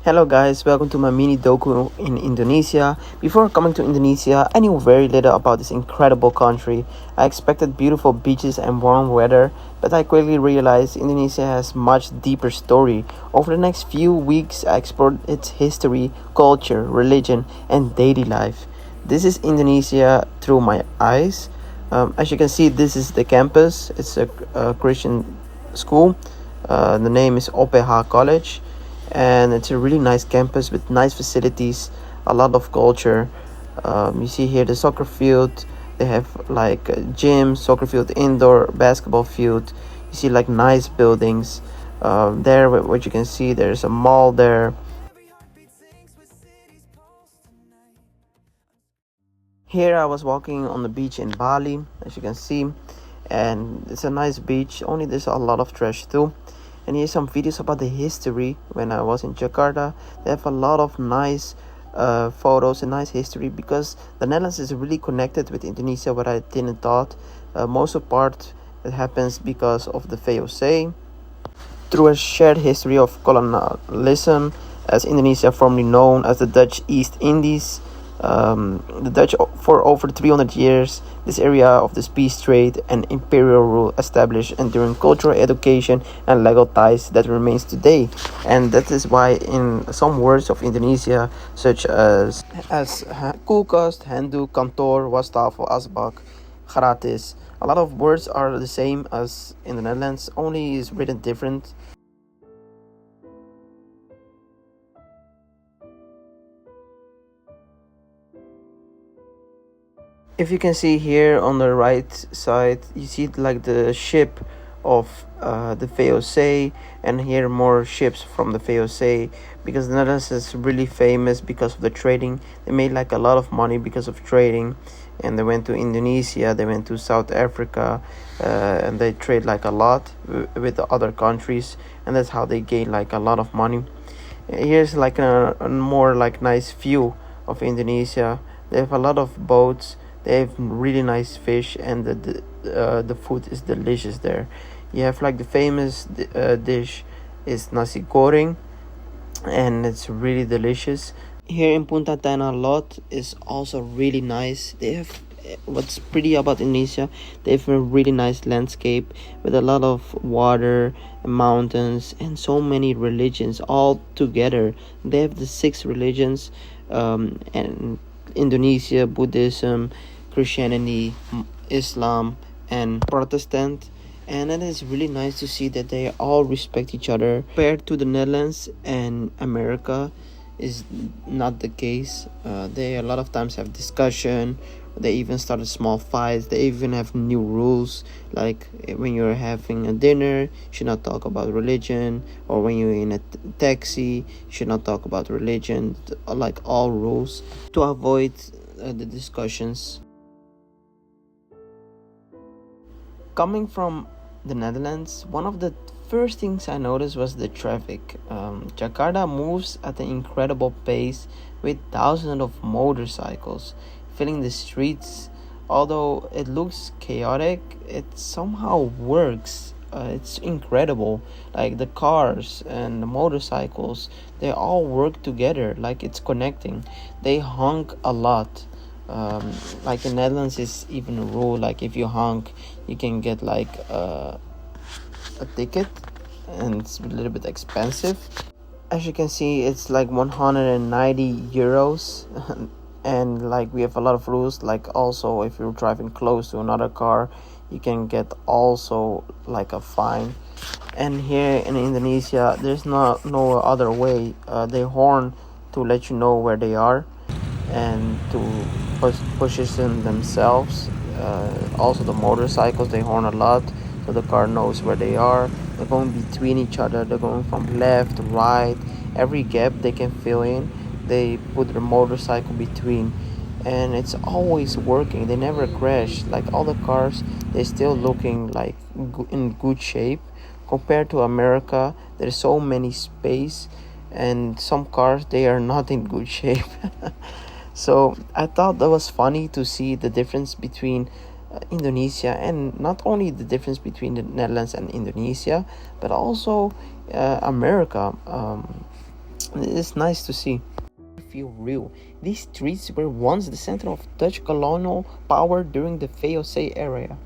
Hello guys, welcome to my mini doku in Indonesia. Before coming to Indonesia, I knew very little about this incredible country. I expected beautiful beaches and warm weather, but I quickly realized Indonesia has much deeper story. Over the next few weeks, I explored its history, culture, religion, and daily life. This is Indonesia through my eyes. As you can see, this is the campus. It's a Christian school. The name is OPH College, and it's a really nice campus with nice facilities, a lot of culture. You see here the soccer field. They have like a gym, soccer field, indoor basketball field. You see like nice buildings. There, what you can see, there's a mall there. Here I was walking on the beach in Bali, as you can see, and it's a nice beach. Only there's a lot of trash too. And here's some videos about the history. When I was in Jakarta, they have a lot of nice photos and nice history, because the Netherlands is really connected with Indonesia, what I didn't thought. Most of part it happens because of the VOC, through a shared history of colonialism, as Indonesia formerly known as the Dutch East Indies. The Dutch, for over 300 years, this area of this peace trade and imperial rule established enduring cultural education and legal ties that remains today. And that is why in some words of Indonesia, such as koelkast, handdoek, kantoor, wastafel, asbak, gratis, a lot of words are the same as in the Netherlands, only is written different. If you can see here on the right side, you see like the ship of the VOC, and here more ships from the VOC, because the Netherlands is really famous because of the trading. They made like a lot of money because of trading, and they went to Indonesia, they went to South Africa, and they trade like a lot with the other countries, and that's how they gain like a lot of money. Here's like a more like nice view of Indonesia. They have a lot of boats. They have really nice fish, and the food is delicious there. You have like the famous dish is nasi goreng, and it's really delicious. Here in Punta Tana Lot is also really nice. They have what's pretty about Indonesia. They have a really nice landscape with a lot of water, mountains, and so many religions all together. They have the 6 religions, and Indonesia, Buddhism, Christianity, Islam, and Protestant. And it is really nice to see that they all respect each other. Compared to the Netherlands and America, is not the case. They a lot of times have discussion. They even started small fights. They even have new rules, like when you're having a dinner, you should not talk about religion, or when you're in a taxi, you should not talk about religion. Like all rules to avoid the discussions. Coming from the Netherlands, one of the first things I noticed was the traffic. Jakarta moves at an incredible pace with thousands of motorcycles filling the streets. Although it looks chaotic, it somehow works. It's incredible. Like the cars and the motorcycles, they all work together, like it's connecting. They honk a lot. Like in Netherlands is even a rule, like if you honk, you can get like a ticket, and it's a little bit expensive. As you can see, it's like 190 euros. And like we have a lot of rules, like also if you're driving close to another car, you can get also like a fine. And here in Indonesia, there's no other way. They horn to let you know where they are, and to pushes them themselves. Also the motorcycles, they horn a lot, so the car knows where they are. They're going between each other, they're going from left to right. Every gap they can fill in, they put their motorcycle between, and it's always working. They never crash. Like all the cars, they're still looking like in good shape. Compared to America, there's so many space, and some cars, they are not in good shape. So I thought that was funny to see the difference between Indonesia, and not only the difference between the Netherlands and Indonesia, but also America. It's nice to see. Feel real. These streets were once the center of Dutch colonial power during the VOC era.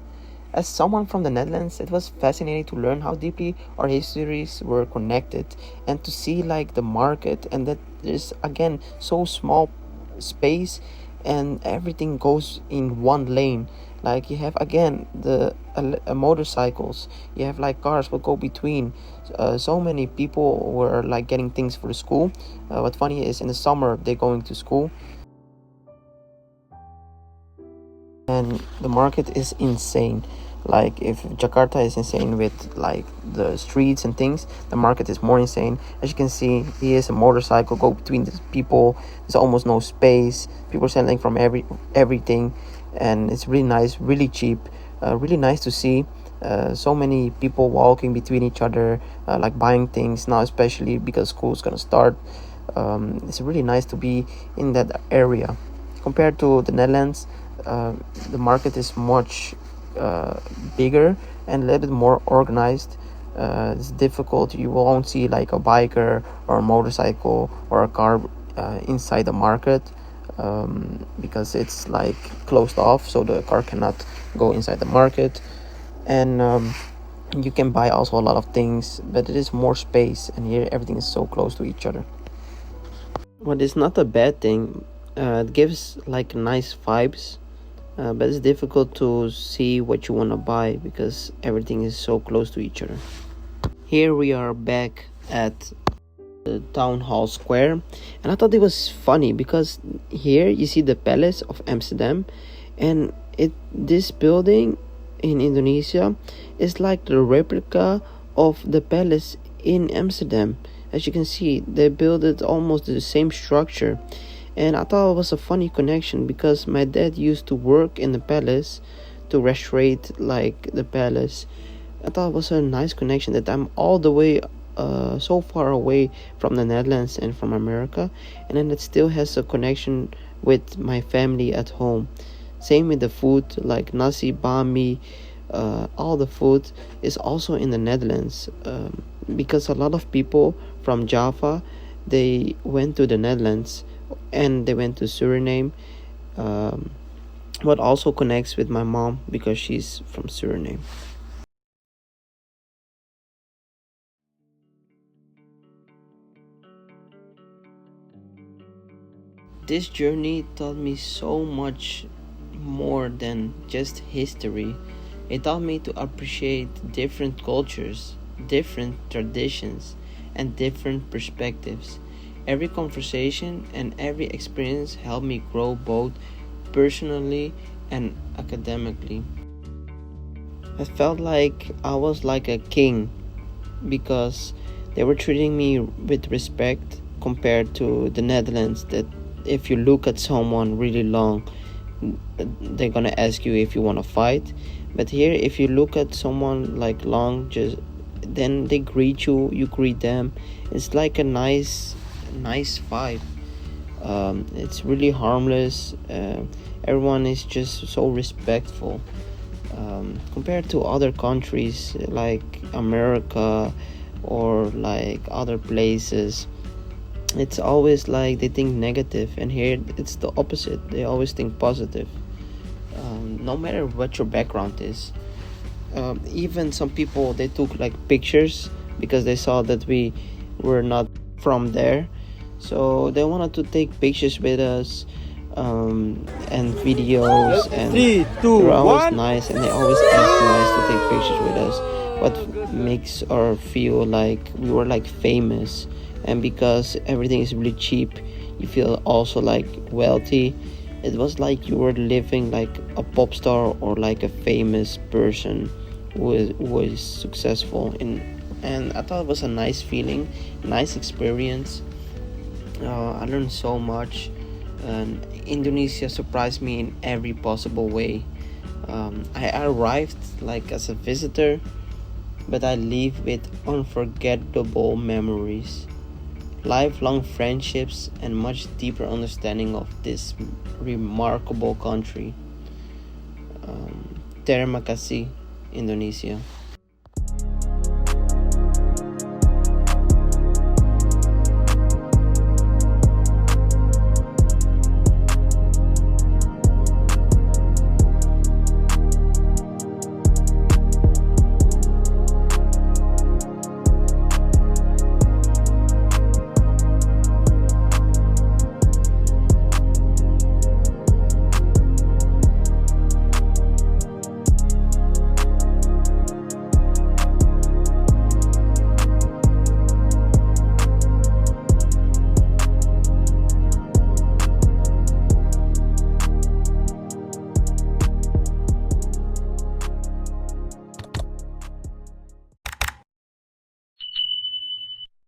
As someone from the Netherlands, it was fascinating to learn how deeply our histories were connected and to see like the market and that there's again so small space and everything goes in one lane. Like you have again the motorcycles, you have like cars will go between. So many people were like getting things for the school. What funny is in the summer they're going to school and the market is insane. Like if Jakarta is insane with like the streets and things, the market is more insane. As you can see, here's a motorcycle go between the people. There's almost no space. People selling from everything, and it's really nice, really cheap, really nice to see. So many people walking between each other, like buying things now, especially because school's gonna start. It's really nice to be in that area. Compared to the Netherlands, the market is much bigger and a little bit more organized. It's difficult. You won't see like a biker or a motorcycle or a car inside the market because it's like closed off, so the car cannot go inside the market. And you can buy also a lot of things, but it is more space, and here everything is so close to each other. What is not a bad thing. It gives like nice vibes, but it's difficult to see what you want to buy because everything is so close to each other. Here we are back at the town hall square, and I thought it was funny because here you see the palace of Amsterdam, and this building in Indonesia is like the replica of the palace in Amsterdam. As you can see, they built it almost the same structure. And I thought it was a funny connection because my dad used to work in the palace to restore like the palace. I thought it was a nice connection that I'm all the way so far away from the Netherlands and from America, and then it still has a connection with my family at home. Same with the food, like nasi bami, all the food is also in the Netherlands, because a lot of people from Java, they went to the Netherlands and they went to Suriname. What also connects with my mom because she's from Suriname. This journey taught me so much more than just history. It taught me to appreciate different cultures, different traditions, and different perspectives. Every conversation and every experience helped me grow both personally and academically. I felt like I was like a king because they were treating me with respect compared to the Netherlands that if you look at someone really long, they're gonna ask you if you want to fight. But here if you look at someone like long, just then they greet you, you greet them. It's like a nice vibe. It's really harmless. Everyone is just so respectful, compared to other countries like America or like other places. It's always like they think negative, and here it's the opposite. They always think positive, no matter what your background is. Even some people, they took like pictures because they saw that we were not from there, so they wanted to take pictures with us, and videos, and Three, two, they were always one. nice, and they always asked nice to take pictures with us. What makes us feel like we were like famous, and because everything is really cheap, you feel also like wealthy. It was like you were living like a pop star or like a famous person who is successful in. And I thought it was a nice feeling, nice experience. I learned so much, and Indonesia surprised me in every possible way. I arrived like as a visitor, but I leave with unforgettable memories, lifelong friendships, and much deeper understanding of this remarkable country. Terima kasih, Indonesia.